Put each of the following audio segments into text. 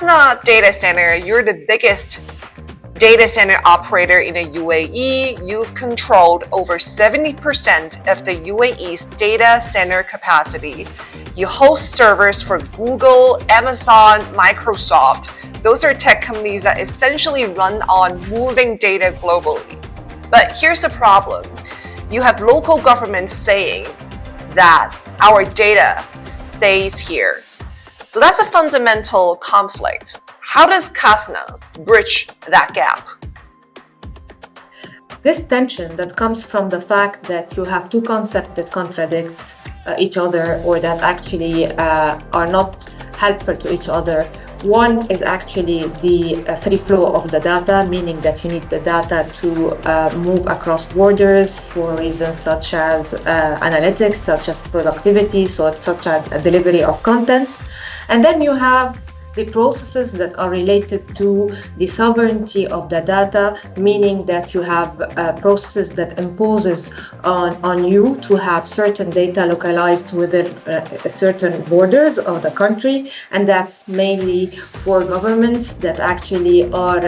Khazna Data Center, you're the biggest data center operator in the UAE. You've controlled over 70% of the UAE's data center capacity. You host servers for Google, Amazon, Microsoft. Those are tech companies that essentially run on moving data globally. But here's the problem. You have local governments saying that our data stays here. So that's a fundamental conflict. How does Khazna bridge that gap? This tension that comes from the fact that you have two concepts that contradict each other, or that actually are not helpful to each other. One is actually the free flow of the data, meaning that you need the data to move across borders for reasons such as analytics, such as productivity, such as delivery of content. And then you have the processes that are related to the sovereignty of the data, meaning that you have processes that imposes on you to have certain data localized within certain borders of the country, and that's mainly for governments that actually are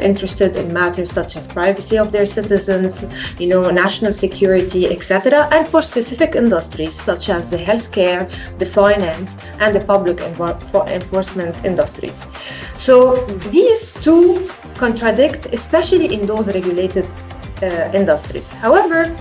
interested in matters such as privacy of their citizens, national security, etc., and for specific industries such as the healthcare, the finance, and the public enforcement industries. So these two contradict, especially in those regulated industries. However,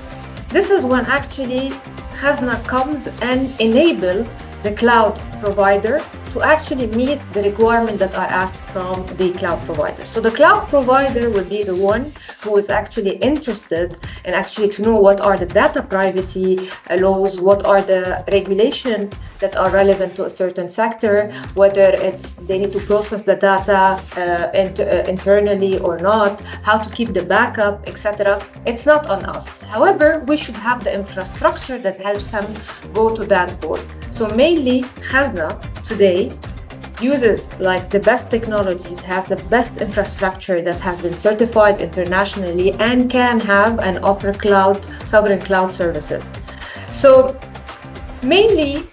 this is when actually Khazna comes and enable the cloud provider to actually meet the requirements that are asked from the cloud provider. So the cloud provider will be the one who is actually interested in actually to know what are the data privacy laws, what are the regulations that are relevant to a certain sector, whether they need to process the data internally or not, how to keep the backup, etc. It's not on us. However, we should have the infrastructure that helps them go to that board. So mainly Khazna today uses the best technologies, has the best infrastructure that has been certified internationally, and can have and offer sovereign cloud services. So mainly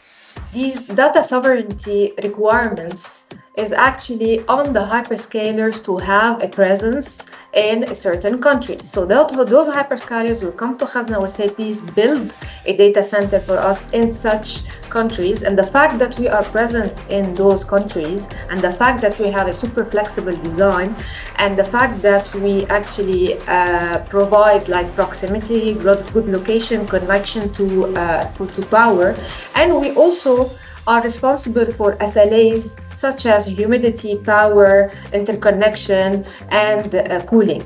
these data sovereignty requirements is actually on the hyperscalers to have a presence in a certain country. So those hyperscalers will come to Khazna, will say, please build a data center for us in such countries. And the fact that we are present in those countries, and the fact that we have a super flexible design, and the fact that we actually provide proximity, good location, connection to power, and we also are responsible for SLAs such as humidity, power, interconnection, and cooling.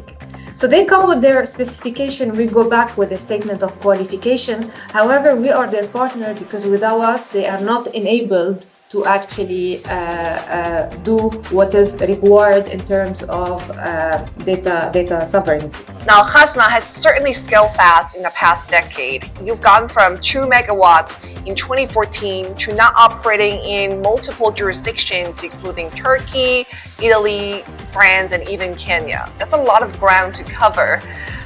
So they come with their specification. We go back with a statement of qualification. However, we are their partner because without us, they are not enabled to actually do what is required in terms of data sovereignty. Now, Khazna has certainly scaled fast in the past decade. You've gone from 2 megawatts in 2014 to now operating in multiple jurisdictions, including Turkey, Italy, France, and even Kenya. That's a lot of ground to cover.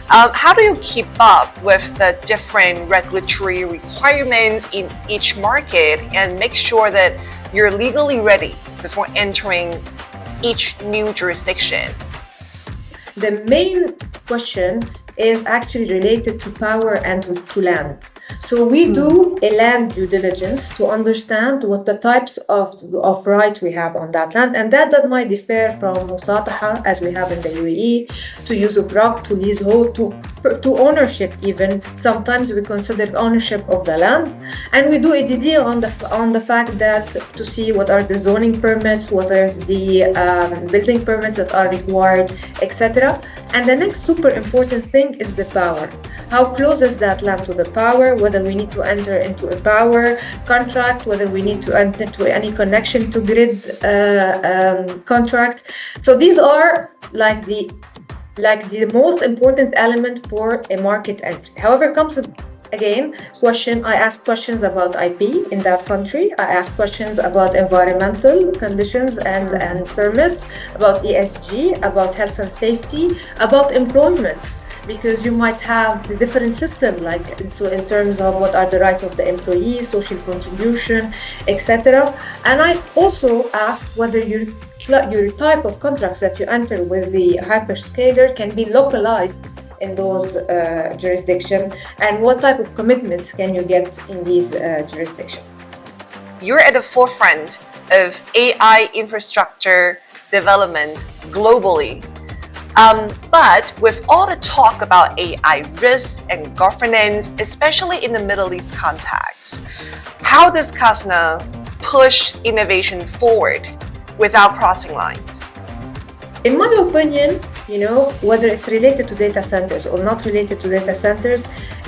How do you keep up with the different regulatory requirements in each market and make sure that you're legally ready before entering each new jurisdiction? The main question is actually related to power and to land. So we do a land due diligence to understand what the types of right we have on that land, and that might differ from musataha, as we have in the UAE, to use of rock, to leasehold, to ownership even. Sometimes we consider ownership of the land, and we do a DD on the fact that to see what are the zoning permits, what is the building permits that are required, etc. And the next super important thing is the power. How close is that land to the power, whether we need to enter into a power contract, whether we need to enter into any connection to grid contract. So these are the most important element for a market entry. However, comes again I ask questions about IP in that country. I ask questions about environmental conditions and permits, about ESG, about health and safety, about employment. because you might have the different system, like so in terms of what are the rights of the employee, social contribution, etc. And I also asked whether your type of contracts that you enter with the hyperscaler can be localized in those jurisdictions, and what type of commitments can you get in these jurisdictions. You're at the forefront of AI infrastructure development globally. But with all the talk about AI risk and governance, especially in the Middle East context, how does Khazna push innovation forward without crossing lines? In my opinion, whether it's related to data centers or not related to data centers,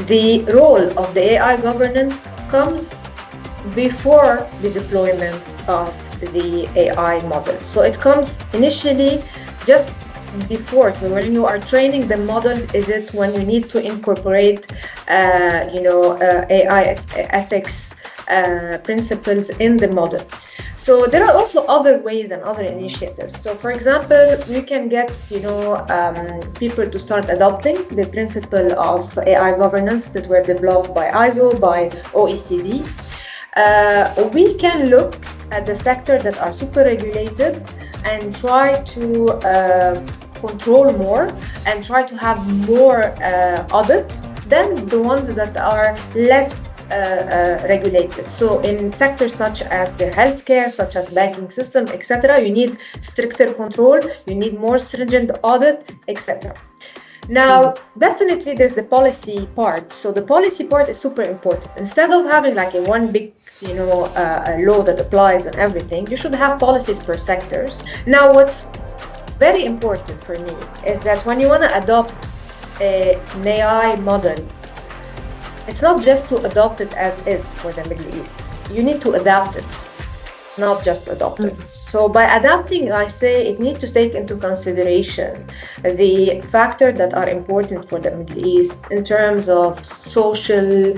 the role of the AI governance comes before the deployment of the AI model. So it comes initially just before. So when you are training the model, is it when you need to incorporate, AI ethics principles in the model. So there are also other ways and other initiatives. So for example, we can get people to start adopting the principle of AI governance that were developed by ISO, by OECD. We can look at the sector that are super regulated and try to control more and try to have more audits than the ones that are less regulated. So in sectors such as the healthcare, such as banking system, etc., you need stricter control, you need more stringent audit, etc. Now, definitely there's the policy part. So the policy part is super important. Instead of having like a one big a law that applies on everything, you should have policies per sectors. Now, what's very important for me is that when you want to adopt an AI model, it's not just to adopt it as is for the Middle East. You need to adapt it, not just adopt it. So by adapting, I say it needs to take into consideration the factors that are important for the Middle East in terms of social,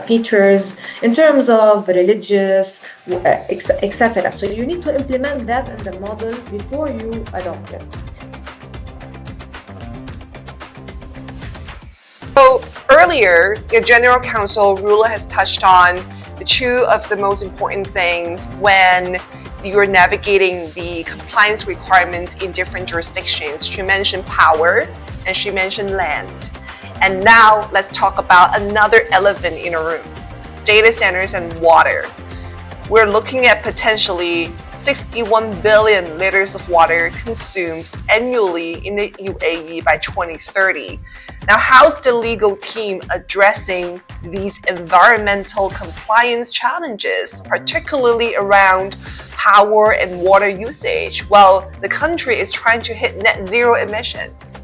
features, in terms of religious, etc. So you need to implement that in the model before you adopt it. So earlier, your General Counsel, Roula, has touched on the two of the most important things when you're navigating the compliance requirements in different jurisdictions. She mentioned power and she mentioned land. And now let's talk about another elephant in the room, data centers and water. We're looking at potentially 61 billion liters of water consumed annually in the UAE by 2030. Now, how's the legal team addressing these environmental compliance challenges, particularly around power and water usage, while the country is trying to hit net zero emissions?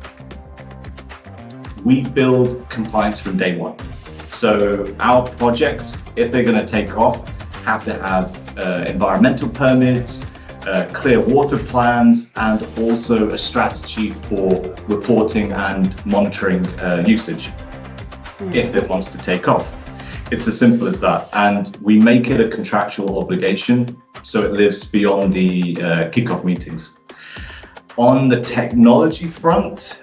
We build compliance from day one. So our projects, if they're going to take off, have to have environmental permits, clear water plans, and also a strategy for reporting and monitoring usage if it wants to take off. It's as simple as that. And we make it a contractual obligation so it lives beyond the kickoff meetings. On the technology front,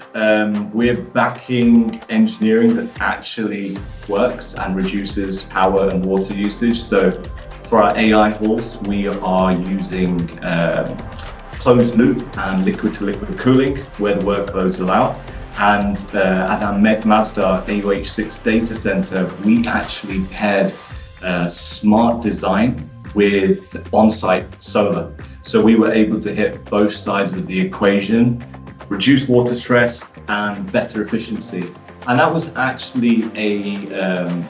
we're backing engineering that actually works and reduces power and water usage. So for our AI halls, we are using closed loop and liquid to liquid cooling where the workloads allow. And at our Mazda AUH6 data center, we actually paired smart design with on-site solar. So we were able to hit both sides of the equation, reduce water stress and better efficiency. And that was actually a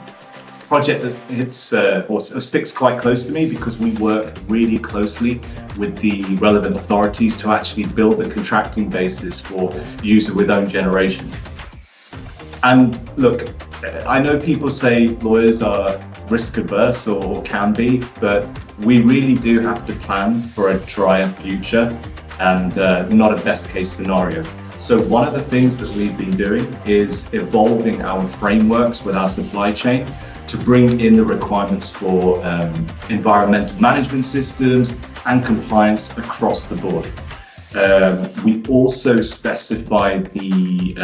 project that hits or sticks quite close to me because we work really closely with the relevant authorities to actually build the contracting basis for user with own generation. And look, I know people say lawyers are risk averse or can be, but we really do have to plan for a drier future and not a best case scenario. So one of the things that we've been doing is evolving our frameworks with our supply chain to bring in the requirements for environmental management systems and compliance across the board. We also specify the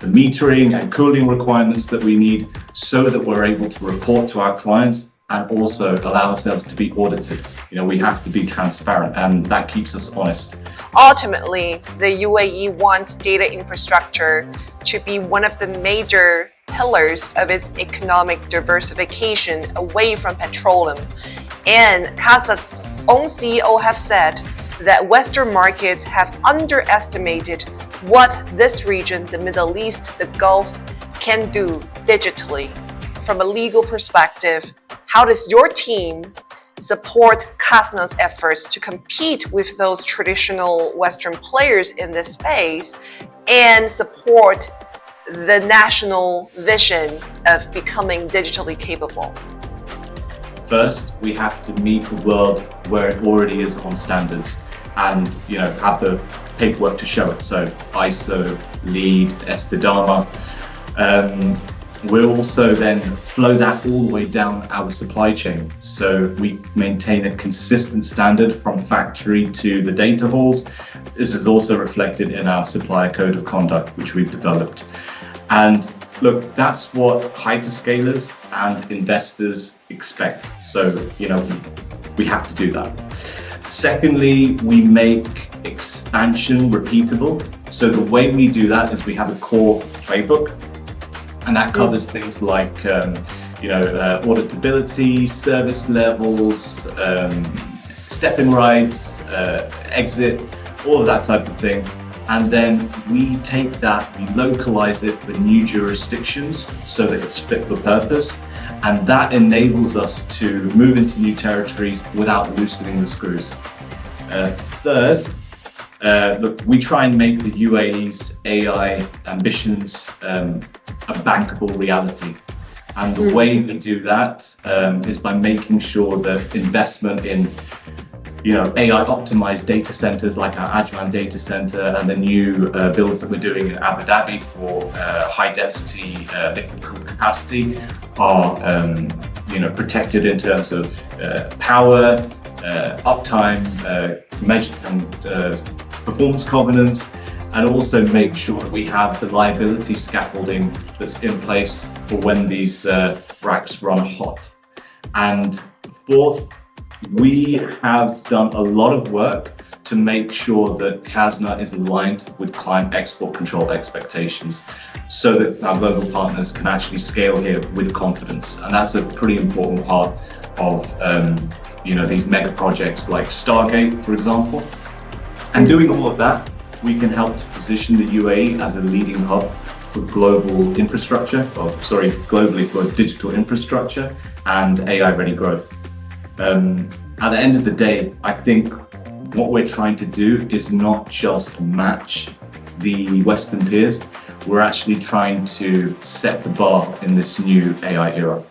metering and cooling requirements that we need so that we're able to report to our clients and also allow ourselves to be audited. We have to be transparent, and that keeps us honest. Ultimately, the UAE wants data infrastructure to be one of the major pillars of its economic diversification away from petroleum. And Khazna's own CEO have said that Western markets have underestimated what this region, the Middle East, the Gulf, can do digitally. From a legal perspective, how does your team support Khazna's efforts to compete with those traditional Western players in this space and support the national vision of becoming digitally capable? First, we have to meet the world where it already is on standards and have the paperwork to show it. So ISO, LEED, Estidama. We'll also then flow that all the way down our supply chain. So we maintain a consistent standard from factory to the data halls. This is also reflected in our supplier code of conduct, which we've developed. And look, that's what hyperscalers and investors expect. So, we have to do that. Secondly, we make expansion repeatable. So the way we do that is we have a core playbook, and that covers things like, auditability, service levels, step-in rights, exit, all of that type of thing. And then we take that, we localize it for new jurisdictions so that it's fit for purpose. And that enables us to move into new territories without loosening the screws. Third, look, we try and make the UAE's AI ambitions a bankable reality. And the way we do that is by making sure that investment in AI optimized data centers like our Ajman data center and the new builds that we're doing in Abu Dhabi for high density liquid cooled capacity are protected in terms of power, uptime, measure and performance covenants, and also make sure that we have the liability scaffolding that's in place for when these racks run hot. And fourth, we have done a lot of work to make sure that Khazna is aligned with client export control expectations so that our global partners can actually scale here with confidence. And that's a pretty important part of these mega projects like Stargate, for example. And doing all of that, we can help to position the UAE as a leading hub for global infrastructure, globally for digital infrastructure and AI-ready growth. At the end of the day, I think what we're trying to do is not just match the Western peers, we're actually trying to set the bar in this new AI era.